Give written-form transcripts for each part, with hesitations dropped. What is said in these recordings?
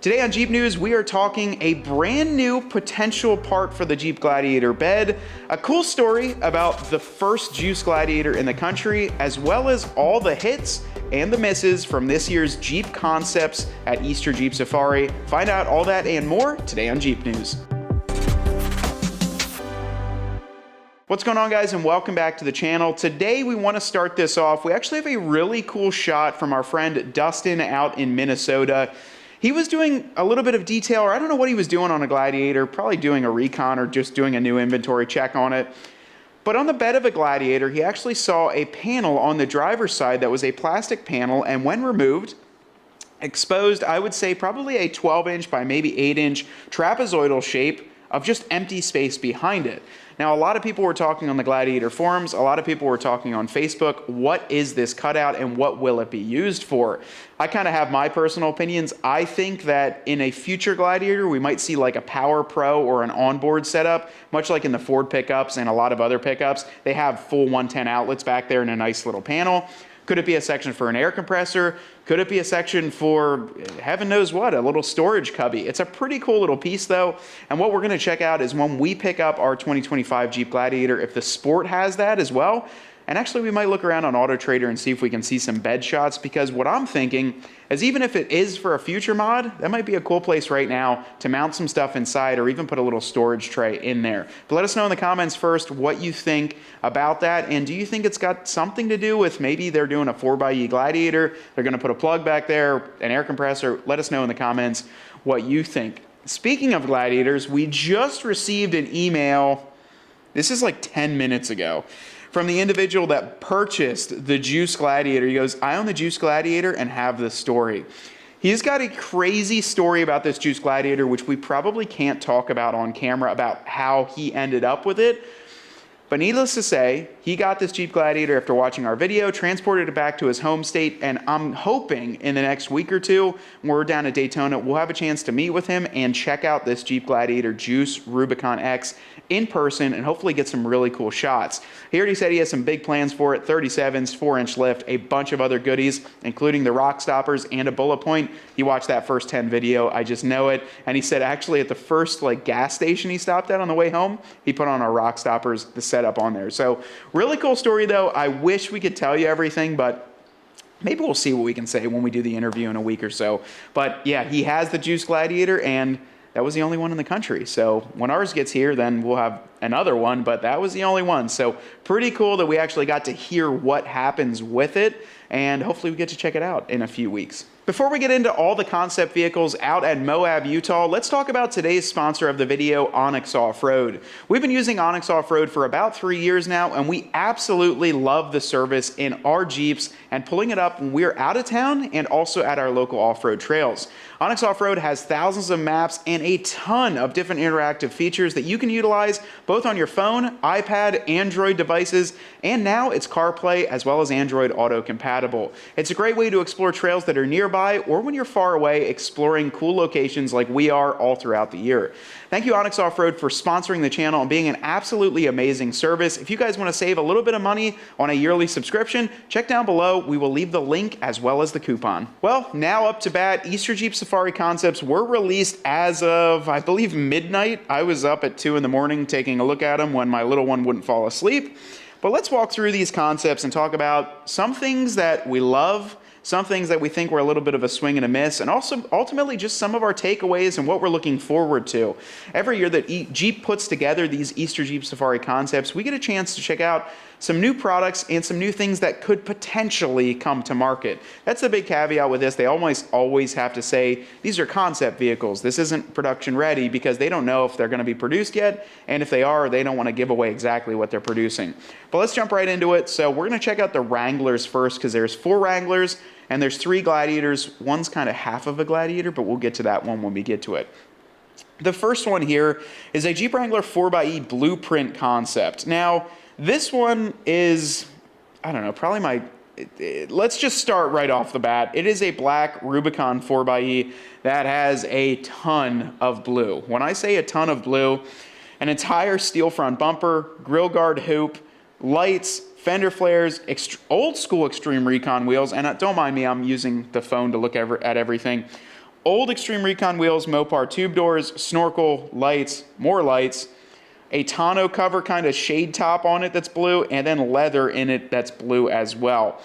Today on Jeep News, we are talking a brand new potential part for the Jeep Gladiator bed, a cool story about the first Joose Gladiator in the country, as well as all the hits and the misses from this year's Jeep concepts at Easter Jeep Safari. Find out all that and more today on Jeep News. What's going on, guys, and welcome back to the channel. Today we want to start this off. We actually have a really cool shot from our friend Dustin out in Minnesota. He was doing a little bit of detail, or I don't know what he was doing on a Gladiator, probably doing a recon or just doing a new inventory check on it. But on the bed of a Gladiator, he actually saw a panel on the driver's side that was a plastic panel, and when removed, exposed, I would say probably a 12-inch by maybe 8-inch trapezoidal shape of just empty space behind it. Now, a lot of people were talking on the Gladiator forums, a lot of people were talking on Facebook, what is this cutout and what will it be used for? I kind of have my personal opinions. I think that in a future Gladiator, we might see like a Power Pro or an onboard setup, much like in the Ford pickups and a lot of other pickups. They have full 110 outlets back there in a nice little panel. Could it be a section for an air compressor? Could it be a section for heaven knows what, a little storage cubby? It's a pretty cool little piece though. And what we're gonna check out is when we pick up our 2025 Jeep Gladiator, if the Sport has that as well. And actually we might look around on Auto Trader and see if we can see some bed shots, because what I'm thinking is even if it is for a future mod, that might be a cool place right now to mount some stuff inside or even put a little storage tray in there. But let us know in the comments first what you think about that, and do you think it's got something to do with maybe they're doing a 4xe Gladiator, they're gonna put a plug back there, an air compressor? Let us know in the comments what you think. Speaking of Gladiators, we just received an email, this is like 10 minutes ago, from the individual that purchased the Joose Gladiator. He goes, I own the Joose Gladiator and have this story. He's got a crazy story about this Joose Gladiator, which we probably can't talk about on camera, about how he ended up with it. But needless to say, he got this Jeep Gladiator after watching our video, transported it back to his home state, and I'm hoping in the next week or two, when we're down at Daytona, we'll have a chance to meet with him and check out this Jeep Gladiator Joose Rubicon X in person and hopefully get some really cool shots. He already said he has some big plans for it, 37s, 4-inch lift, a bunch of other goodies, including the rock stoppers and a bullet point. He watched that first 10 video, I just know it. And he said actually at the first gas station he stopped at on the way home, he put on our rock stoppers, the setup on there. So really cool story though. I wish we could tell you everything, but maybe we'll see what we can say when we do the interview in a week or so. But yeah, he has the Joose Gladiator, and that was the only one in the country. So when ours gets here, then we'll have another one, but that was the only one. So pretty cool that we actually got to hear what happens with it, and hopefully we get to check it out in a few weeks. Before we get into all the concept vehicles out at Moab, Utah, let's talk about today's sponsor of the video, Onyx Off-Road. We've been using Onyx Off-Road for about 3 years now, and we absolutely love the service in our Jeeps and pulling it up when we're out of town and also at our local off-road trails. Onyx Off-Road has thousands of maps and a ton of different interactive features that you can utilize both on your phone, iPad, Android devices, and now it's CarPlay as well as Android Auto compatible. It's a great way to explore trails that are nearby or when you're far away, exploring cool locations like we are all throughout the year. Thank you, Onyx Off-Road, for sponsoring the channel and being an absolutely amazing service. If you guys want to save a little bit of money on a yearly subscription, check down below. We will leave the link as well as the coupon. Well, now up to bat, Easter Jeep Safari concepts were released as of, I believe, midnight. I was up at 2 in the morning taking a look at them when my little one wouldn't fall asleep. But let's walk through these concepts and talk about some things that we love, some things that we think were a little bit of a swing and a miss, and also ultimately just some of our takeaways and what we're looking forward to. Every year that Jeep puts together these Easter Jeep Safari concepts, we get a chance to check out some new products and some new things that could potentially come to market. That's the big caveat with this. They always have to say, these are concept vehicles. This isn't production ready, because they don't know if they're gonna be produced yet, and if they are, they don't wanna give away exactly what they're producing. But let's jump right into it. So we're gonna check out the Wranglers first, because there's 4 Wranglers, and there's 3 Gladiators. One's kind of half of a Gladiator, but we'll get to that one when we get to it. The first one here is a Jeep Wrangler 4xe blueprint concept. Now, this one is, I don't know, probably let's just start right off the bat. It is a black Rubicon 4xe that has a ton of blue. When I say a ton of blue, an entire steel front bumper, grille guard hoop, lights, fender flares, old school Extreme Recon wheels, and don't mind me, I'm using the phone to look at everything. Old Extreme Recon wheels, Mopar tube doors, snorkel, lights, more lights, a tonneau cover kind of shade top on it that's blue, and then leather in it that's blue as well.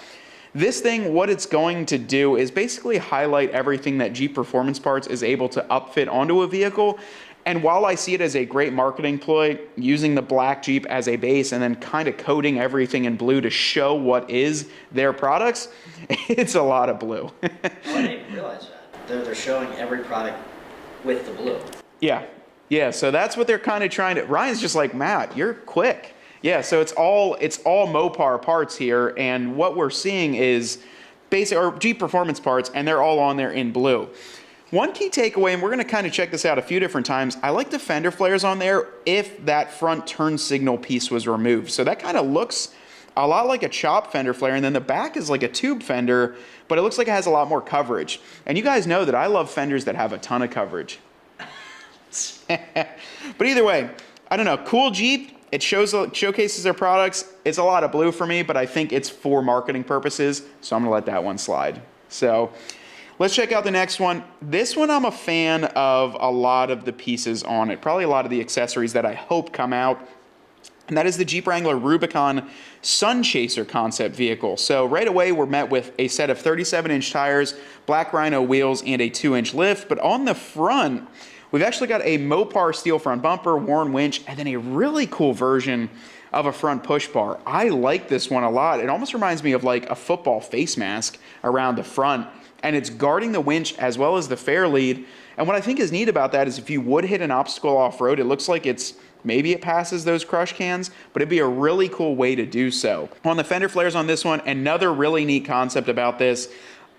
This thing, what it's going to do is basically highlight everything that Jeep Performance Parts is able to upfit onto a vehicle. And while I see it as a great marketing ploy, using the black Jeep as a base and then kind of coating everything in blue to show what is their products, it's a lot of blue. Oh, I didn't even realize that. They're showing every product with the blue. Yeah. Yeah, so that's what they're kind of trying to... Ryan's just like, Matt, you're quick. Yeah, so it's all Mopar parts here, and what we're seeing is or Jeep Performance Parts, and they're all on there in blue. One key takeaway, and we're going to kind of check this out a few different times, I like the fender flares on there if that front turn signal piece was removed. So that kind of looks a lot like a chop fender flare, and then the back is like a tube fender, but it looks like it has a lot more coverage. And you guys know that I love fenders that have a ton of coverage. But either way, I don't know, cool Jeep. It showcases their products. It's a lot of blue for me, but I think it's for marketing purposes, so I'm gonna let that one slide. So let's check out the next one. This one I'm a fan of a lot of the pieces on it, probably a lot of the accessories that I hope come out, and that is the Jeep Wrangler Rubicon Sun Chaser concept vehicle. So right away we're met with a set of 37-inch tires, black Rhino wheels, and a 2-inch lift, but on the front, we've actually got a Mopar steel front bumper, Warn winch, and then a really cool version of a front push bar. I like this one a lot. It almost reminds me of like a football face mask around the front, and it's guarding the winch as well as the fair lead. And what I think is neat about that is if you would hit an obstacle off-road, it looks like maybe it passes those crush cans, but it'd be a really cool way to do so. On the fender flares on this one, another really neat concept about this,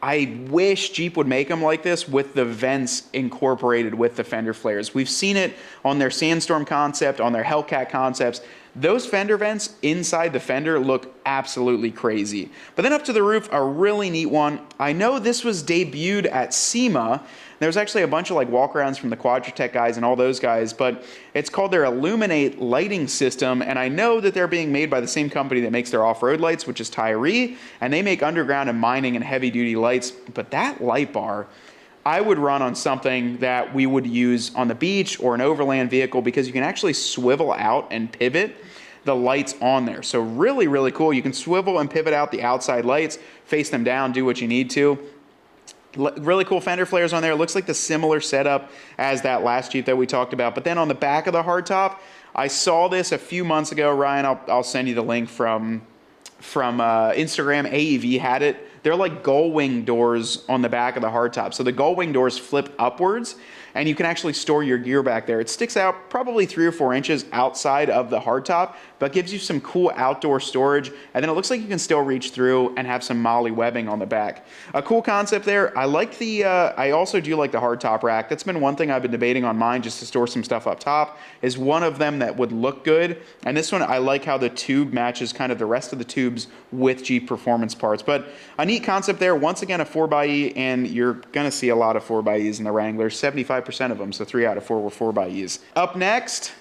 I wish Jeep would make them like this with the vents incorporated with the fender flares. We've seen it on their Sandstorm concept, on their Hellcat concepts. Those fender vents inside the fender look absolutely crazy. But then up to the roof, a really neat one. I know this was debuted at SEMA. There was actually a bunch of like walkarounds from the Quadratech guys and all those guys, but it's called their Illuminate lighting system, and I know that they're being made by the same company that makes their off-road lights, which is Tyree, and they make underground and mining and heavy-duty lights, but that light bar, I would run on something that we would use on the beach or an overland vehicle because you can actually swivel out and pivot the lights on there. So really, really cool. You can swivel and pivot out the outside lights, face them down, do what you need to. Really cool fender flares on there. It looks like the similar setup as that last Jeep that we talked about. But then on the back of the hardtop, I saw this a few months ago. Ryan, I'll send you the link from Instagram. AEV had it. They're like gull wing doors on the back of the hardtop. So the gull wing doors flip upwards, and you can actually store your gear back there. It sticks out probably 3 or 4 inches outside of the hardtop, but gives you some cool outdoor storage. And then it looks like you can still reach through and have some MOLLE webbing on the back. A cool concept there. I like the, I also do like the hardtop rack. That's been one thing I've been debating on mine, just to store some stuff up top, is one of them that would look good. And this one, I like how the tube matches kind of the rest of the tubes with Jeep Performance Parts. But a neat concept there. Once again, a 4xe, and you're going to see a lot of 4xes in the Wrangler. 75% of them, so 3 out of 4 were 4xes. Up next,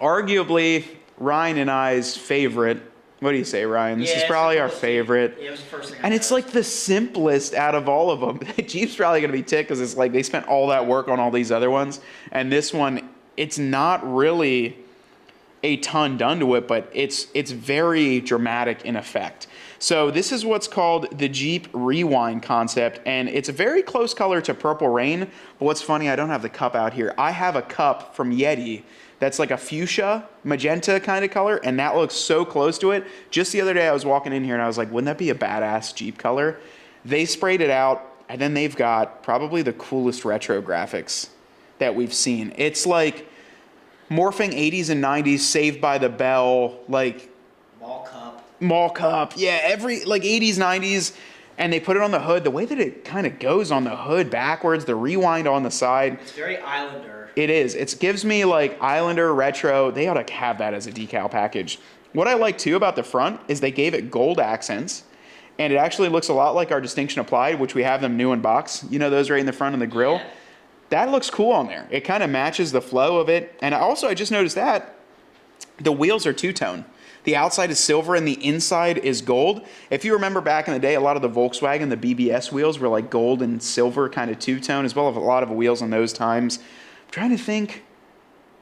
arguably Ryan and I's favorite. What do you say, Ryan? This is probably our favorite. Yeah, it was the first thing. And it's like the simplest out of all of them. Jeep's probably going to be ticked because it's like they spent all that work on all these other ones. And this one, it's not really a ton done to it, but it's very dramatic in effect. So this is what's called the Jeep Rewind concept, and it's a very close color to Purple Rain. But what's funny, I don't have the cup out here. I have a cup from Yeti that's like a fuchsia, magenta kind of color, and that looks so close to it. Just the other day I was walking in here and I was like, wouldn't that be a badass Jeep color? They sprayed it out, and then they've got probably the coolest retro graphics that we've seen. It's like morphing 80s and 90s, Saved by the Bell, like Mall Cup, yeah, every like 80s, 90s, and they put it on the hood. The way that it kind of goes on the hood backwards, the rewind on the side. It's very Islander. It is. It gives me like Islander retro. They ought to have that as a decal package. What I like too about the front is they gave it gold accents, and it actually looks a lot like our Distinction Applied, which we have them new in box. You know those right in the front of the grill? Yeah. That looks cool on there. It kind of matches the flow of it. And I just noticed that the wheels are two-tone. The outside is silver and the inside is gold. If you remember back in the day, a lot of the Volkswagen, the BBS wheels were like gold and silver kind of two-tone, as well as a lot of wheels in those times. I'm trying to think.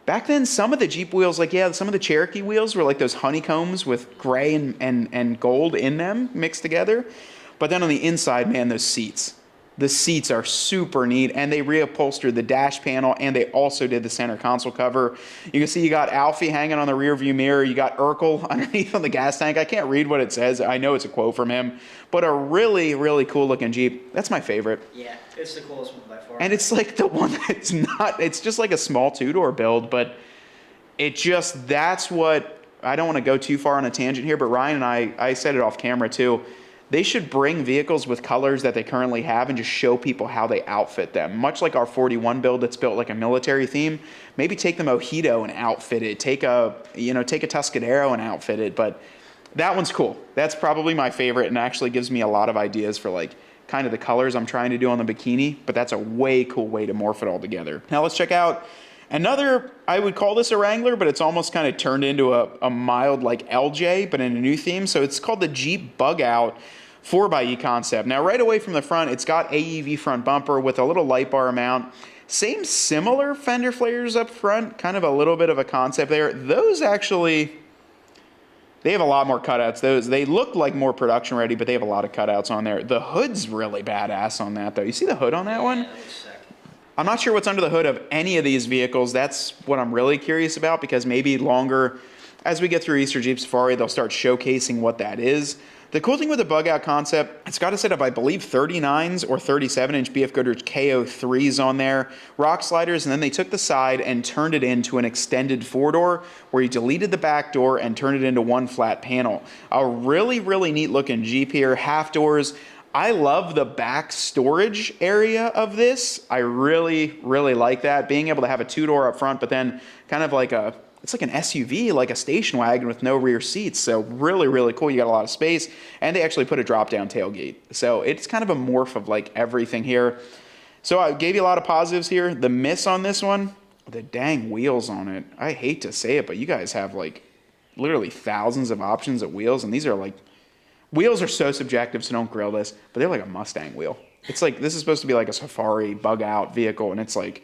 Back then, some of the Jeep wheels, like, yeah, some of the Cherokee wheels were like those honeycombs with gray and gold in them mixed together. But then on the inside, man, those seats. The seats are super neat, and they reupholstered the dash panel, and they also did the center console cover. You can see you got Alfie hanging on the rear view mirror. You got Urkel underneath on the gas tank. I can't read what it says. I know it's a quote from him, but a really, really cool looking Jeep. That's my favorite. Yeah, it's the coolest one by far. And it's like the one that's not, it's just like a small two-door build, but it just, that's what, I don't want to go too far on a tangent here, but Ryan and I said it off camera too. They should bring vehicles with colors that they currently have and just show people how they outfit them. Much like our 41 build that's built like a military theme. Maybe take the Mojito and outfit it. Take a Tuscadero and outfit it. But that one's cool. That's probably my favorite and actually gives me a lot of ideas for like kind of the colors I'm trying to do on the bikini. But that's a way cool way to morph it all together. Now let's check out another, I would call this a Wrangler, but it's almost kind of turned into a mild like LJ, but in a new theme. So it's called the Jeep Bugout 4xe concept. Now right away from the front, it's got AEV front bumper with a little light bar mount. Same similar fender flares up front, kind of a little bit of a concept there. Those actually, they have a lot more cutouts. They look like more production ready, but they have a lot of cutouts on there. The hood's really badass on that though. You see the hood on that one? That looks sick. I'm not sure what's under the hood of any of these vehicles. That's what I'm really curious about, because maybe longer, as we get through Easter Jeep Safari, they'll start showcasing what that is. The cool thing with the Bugout concept, it's got a set of, I believe, 39s or 37-inch BF Goodrich KO3s on there, rock sliders, and then they took the side and turned it into an extended four-door where you deleted the back door and turned it into one flat panel. A really, really neat looking Jeep here, half doors. I love the back storage area of this. I really, really like that. Being able to have a two-door up front, but then kind of like it's like an SUV, like a station wagon with no rear seats. So really, really cool. You got a lot of space. And they actually put a drop-down tailgate. So it's kind of a morph of like everything here. So I gave you a lot of positives here. The miss on this one, the dang wheels on it. I hate to say it, but you guys have like literally thousands of options of wheels. And these are like, wheels are so subjective, so don't grill this, but they're like a Mustang wheel. It's like, this is supposed to be like a Safari Bugout vehicle, and it's like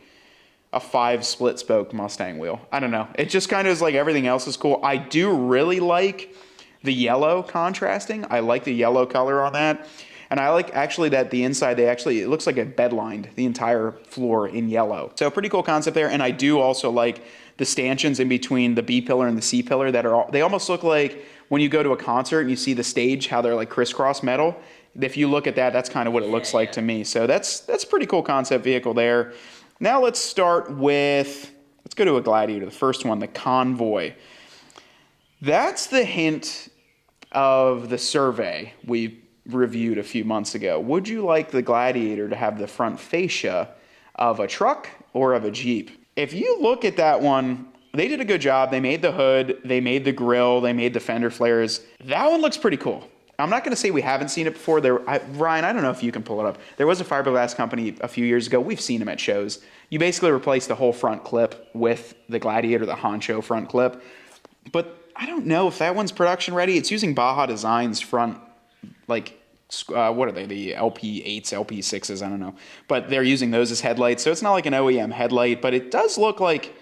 a 5 split spoke Mustang wheel. I don't know. It just kind of is like everything else is cool. I do really like the yellow contrasting. I like the yellow color on that. And I like actually that the inside, it looks like a bed lined the entire floor in yellow. So pretty cool concept there. And I do also like the stanchions in between the B pillar and the C pillar that are they almost look like when you go to a concert and you see the stage, how they're like crisscross metal. If you look at that, that's kind of what it looks like to me. So that's a pretty cool concept vehicle there. Now let's go to a Gladiator, the first one, the Convoy. That's the hint of the survey we reviewed a few months ago. Would you like the Gladiator to have the front fascia of a truck or of a Jeep? If you look at that one, they did a good job. They made the hood, they made the grille, they made the fender flares. That one looks pretty cool. I'm not going to say we haven't seen it before. Ryan, I don't know if you can pull it up. There was a fiberglass company a few years ago. We've seen them at shows. You basically replace the whole front clip with the Gladiator, the Honcho front clip. But I don't know if that one's production ready. It's using Baja Designs front, like, what are they? The LP8s, LP6s, I don't know. But they're using those as headlights. So it's not like an OEM headlight, but it does look like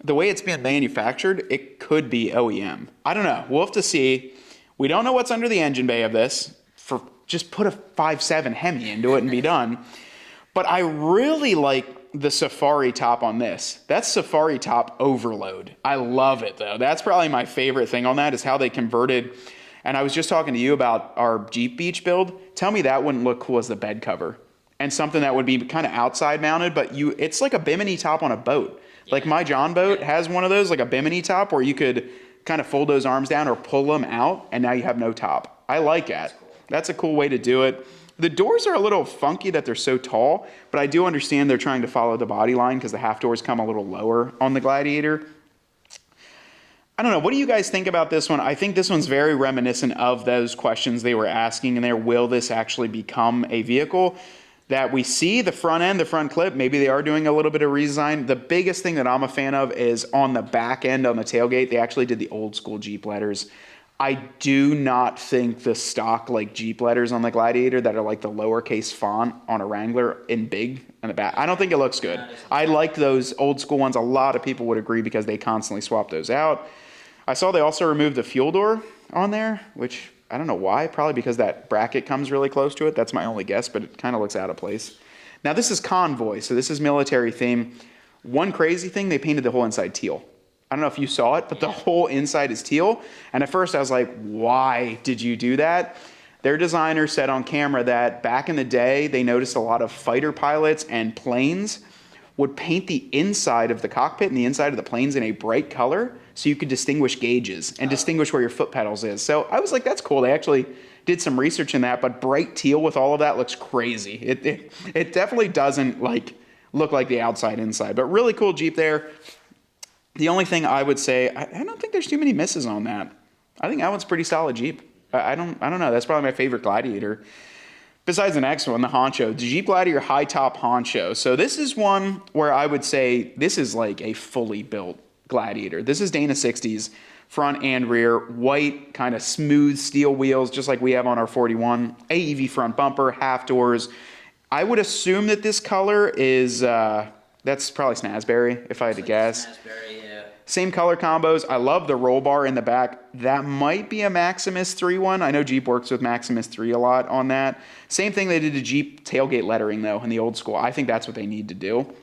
the way it's being manufactured, it could be OEM. I don't know. We'll have to see. We don't know what's under the engine bay of this. Just put a 5.7 Hemi into it and be done. But I really like the Safari top on this. That's Safari top overload. I love it though. That's probably my favorite thing on that is how they converted. And I was just talking to you about our JeepBeach build. Tell me that wouldn't look cool as the bed cover. And something that would be kind of outside mounted, but it's like a Bimini top on a boat. Yeah. Like my John boat has one of those, like a Bimini top where you could kind of fold those arms down or pull them out, and now you have no top. I like that. That's a cool way to do it. The doors are a little funky that they're so tall, but I do understand they're trying to follow the body line because the half doors come a little lower on the Gladiator. I don't know. What do you guys think about this one? I think this one's very reminiscent of those questions they were asking in there. Will this actually become a vehicle? That we see the front end, the front clip, maybe they are doing a little bit of redesign. The biggest thing that I'm a fan of is on the back end, on the tailgate, they actually did the old school Jeep letters. I do not think the stock like Jeep letters on the Gladiator that are like the lowercase font on a Wrangler in big on the back, I don't think it looks good. I like those old school ones. A lot of people would agree because they constantly swap those out. I saw they also removed the fuel door on there, which I don't know why, probably because that bracket comes really close to it. That's my only guess, but it kind of looks out of place. Now this is Convoy, so this is military theme. One crazy thing, they painted the whole inside teal. I don't know if you saw it, but the whole inside is teal. And at first I was like, why did you do that? Their designer said on camera that back in the day, they noticed a lot of fighter pilots and planes would paint the inside of the cockpit and the inside of the planes in a bright color so you could distinguish gauges and distinguish where your foot pedals is. So I was like, that's cool. They actually did some research in that, but bright teal with all of that looks crazy. It definitely doesn't like look like the outside inside, but really cool Jeep there. The only thing I would say, I don't think there's too many misses on that. I think that one's pretty solid Jeep. I don't know. That's probably my favorite Gladiator. Besides the next one, the Honcho, the Jeep Gladiator high top Honcho. So this is one where I would say this is like a fully built Gladiator. This is Dana 60s, front and rear, white, kind of smooth steel wheels, just like we have on our 41. AEV front bumper, half doors. I would assume that this color is, that's probably Snazberry, if I had to guess. Snazberry, yeah. Same color combos. I love the roll bar in the back. That might be a Maximus 3 one. I know Jeep works with Maximus 3 a lot on that. Same thing they did to Jeep tailgate lettering, though, in the old school. I think that's what they need to do.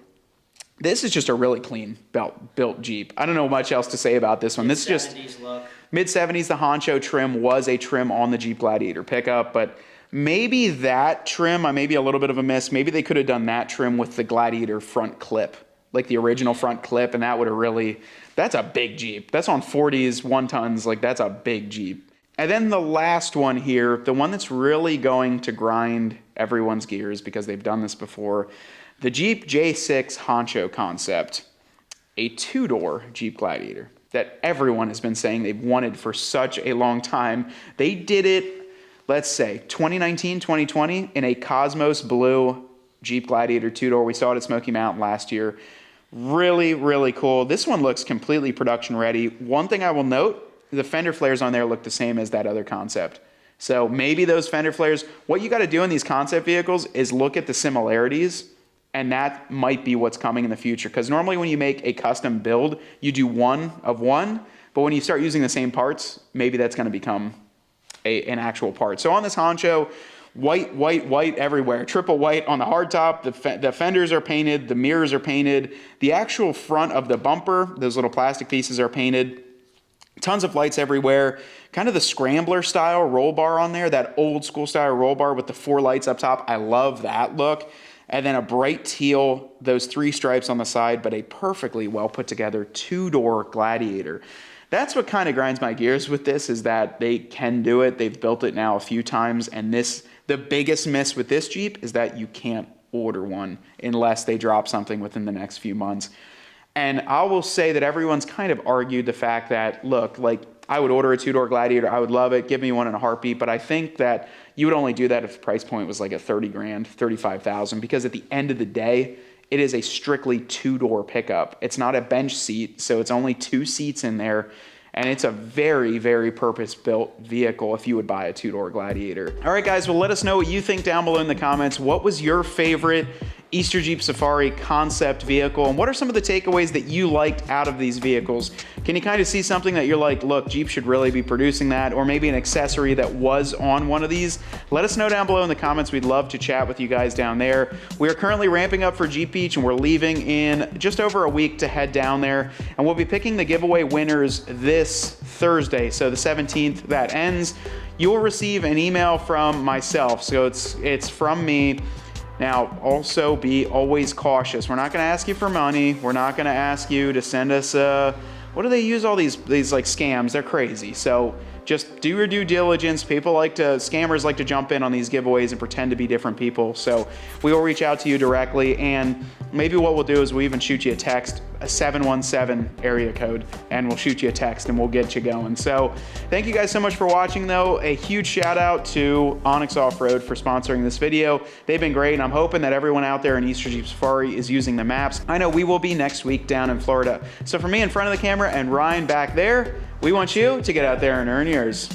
This is just a really clean built Jeep. I don't know much else to say about this one. This is just look. mid-70s. The Honcho trim was a trim on the Jeep Gladiator pickup, but maybe that trim, maybe a little bit of a miss. Maybe they could have done that trim with the Gladiator front clip, like the original front clip, and that would have really, that's a big Jeep. That's on 40s, 1-tons, like that's a big Jeep. And then the last one here, the one that's really going to grind everyone's gears because they've done this before, the Jeep J6 Honcho concept, a two-door Jeep Gladiator that everyone has been saying they've wanted for such a long time. They did it, let's say, 2019, 2020 in a Cosmos blue Jeep Gladiator two-door. We saw it at Smoky Mountain last year. Really, really cool. This one looks completely production ready. One thing I will note, the fender flares on there look the same as that other concept. So maybe those fender flares, what you got to do in these concept vehicles is look at the similarities, and that might be what's coming in the future. Because normally when you make a custom build, you do one of one, but when you start using the same parts, maybe that's going to become an actual part. So on this Honcho, white, white, white everywhere. Triple white on the hardtop. The fenders are painted. The mirrors are painted. The actual front of the bumper, those little plastic pieces are painted. Tons of lights everywhere. Kind of the Scrambler style roll bar on there, that old school style roll bar with the 4 lights up top. I love that look. And then a bright teal, those 3 stripes on the side, but a perfectly well put together two-door Gladiator. That's what kind of grinds my gears with this, is that they can do it. They've built it now a few times, and the biggest miss with this Jeep is that you can't order one unless they drop something within the next few months. And I will say that everyone's kind of argued the fact that, look, like, I would order a two-door Gladiator. I would love it. Give me one in a heartbeat. But I think that you would only do that if the price point was like a 30 grand, 35,000, because at the end of the day, it is a strictly two-door pickup. It's not a bench seat, so it's only 2 seats in there. And it's a very, very purpose-built vehicle if you would buy a two-door Gladiator. All right, guys, well, let us know what you think down below in the comments. What was your favorite Easter Jeep Safari concept vehicle? And what are some of the takeaways that you liked out of these vehicles? Can you kind of see something that you're like, look, Jeep should really be producing that, or maybe an accessory that was on one of these? Let us know down below in the comments. We'd love to chat with you guys down there. We are currently ramping up for JeepBeach, and we're leaving in just over a week to head down there. And we'll be picking the giveaway winners this Thursday, so the 17th, that ends. You will receive an email from myself, so it's from me. Now, also be always cautious. We're not going to ask you for money. We're not going to ask you to send us what do they use all these like scams? They're crazy. So just do your due diligence. Scammers like to jump in on these giveaways and pretend to be different people. So we will reach out to you directly, and maybe what we'll do is we'll even shoot you a text, a 717 area code, and we'll shoot you a text and we'll get you going. So thank you guys so much for watching, though. A huge shout out to Onyx Off-Road for sponsoring this video. They've been great, and I'm hoping that everyone out there in Easter Jeep Safari is using the maps. I know we will be next week down in Florida. So for me in front of the camera and Ryan back there, We want you to get out there and earn yours.